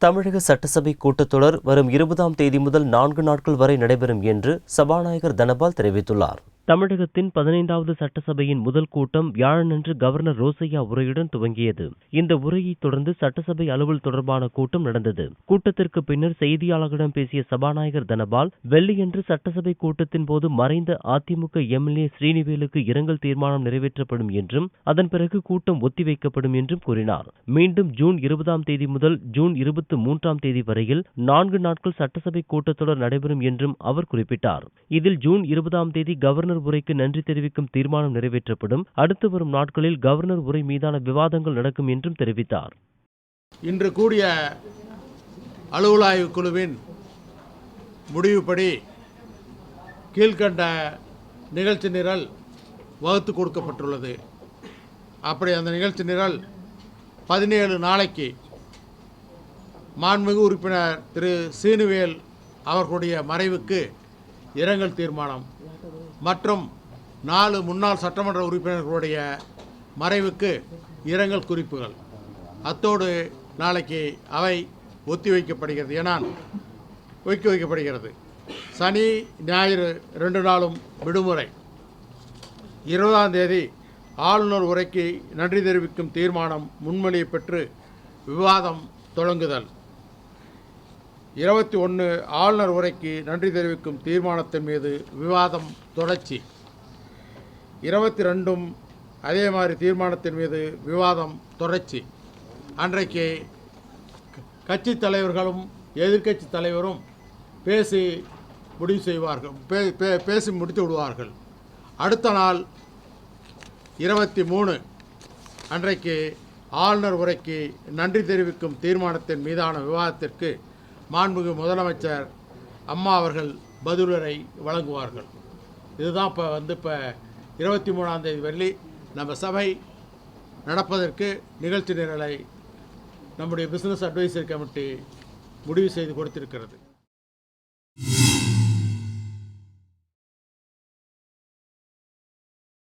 தமிழக சட்டசபை கூட்டத்தொடர் வரும் 20ஆம் தேதி முதல் 4 நாட்கள் வரை நடைபெறும் என்று சபாநாயகர் தனபால் தெரிவித்துள்ளார். தமிழகத்தின் 15வது சட்டசபையின் முதல் கூட்டம் வியாழனன்று கவர்னர் ரோசையா உரையுடன் துவங்கியது. இந்த உரையைத் தொடர்ந்து சட்டசபை அலுவல் தொடர்பான கூட்டம் நடந்தது. கூட்டத்திற்கு பின்னர் செய்தியாளர்களிடம் பேசிய சபாநாயகர் தனபால், வெள்ளியன்று சட்டசபை கூட்டத்தின் போது மறைந்த அதிமுக எம்எல்ஏ ஸ்ரீனிவேலுக்கு இரங்கல் தீர்மானம் நிறைவேற்றப்படும் என்றும் அதன் பிறகு கூட்டம் ஒத்திவைக்கப்படும் என்றும் கூறினார். மீண்டும் ஜூன் 20ஆம் தேதி முதல் ஜூன் 23ஆம் தேதி வரையில் 4 நாட்கள் சட்டசபை கூட்டத்தொடர் நடைபெறும் என்றும் அவர் குறிப்பிட்டார். இதில் ஜூன் 20ஆம் தேதி கவர்னர் உரைக்கு நன்றி தெரிவிக்கும் தீர்மானம் நிறைவேற்றப்படும். அடுத்து வரும் நாட்களில் கவர்னர் உரை மீதான விவாதங்கள் நடக்கும் என்றும் தெரிவித்தார். இன்று கூடிய அலுவல் ஆய்வு குழுவின் முடிவுப்படி கீழ்கண்ட நிகழ்ச்சி நிரல் வகுத்து கொடுக்கப்பட்டுள்ளது. அப்படி அந்த நிகழ்ச்சி நிரல் 17 நாளைக்கு மாண்புமிகு உறுப்பினர் திரு சீனுவேல் அவர்களுடைய மறைவுக்கு இரங்கல் தீர்மானம் மற்றும் 4 முன்னாள் சட்டமன்ற உறுப்பினர்களுடைய மறைவுக்கு இரங்கல் குறிப்புகள், அத்தோடு நாளைக்கு அவை ஒத்திவைக்கப்படுகிறது. வைக்கப்படுகிறது. சனி ஞாயிறு 2 நாளும் விடுமுறை. 20ஆம் தேதி ஆளுநர் உரைக்கு நன்றி தெரிவிக்கும் தீர்மானம் முன்மொழியை பெற்று விவாதம் தொடங்குதல். 21 ஆளுநர் உரைக்கு நன்றி தெரிவிக்கும் தீர்மானத்தின் மீது விவாதம் தொடர்ச்சி. 22 அதே மாதிரி தீர்மானத்தின் மீது விவாதம் தொடர்ச்சி. அன்றைக்கு கட்சி தலைவர்களும் எதிர்க்கட்சி தலைவரும் பேசி முடிவு செய்வார்கள், பேசி முடித்து விடுவார்கள். அடுத்த நாள் 23 அன்றைக்கு ஆளுநர் உரைக்கு நன்றி தெரிவிக்கும் தீர்மானத்தின் மீதான விவாதத்திற்கு மாண்புமிகு முதலமைச்சர் அம்மா அவர்கள் பதிலுரை வழங்குவார்கள். இதுதான் இப்போ 23ஆம் தேதி வரலி நம்ம சபை நடப்பதற்கு நிகழ்ச்சி நிரலை நம்முடைய பிஸ்னஸ் அட்வைசரி கமிட்டி முடிவு செய்து கொடுத்திருக்கிறது.